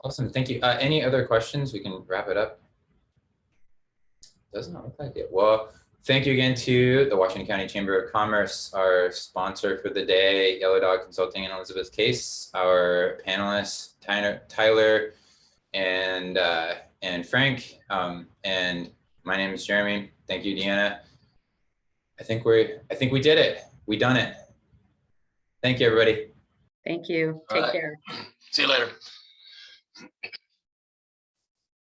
Awesome, thank you. Any other questions? We can wrap it up. Does not look like it. Well, thank you again to the Washington County Chamber of Commerce, our sponsor for the day, Yellow Dog Consulting and Elizabeth Case, our panelists, Tyler and Frank, and my name is Jeremy. Thank you, Deanna. I think we did it. We done it. Thank you, everybody. Thank you. Take care. See you later.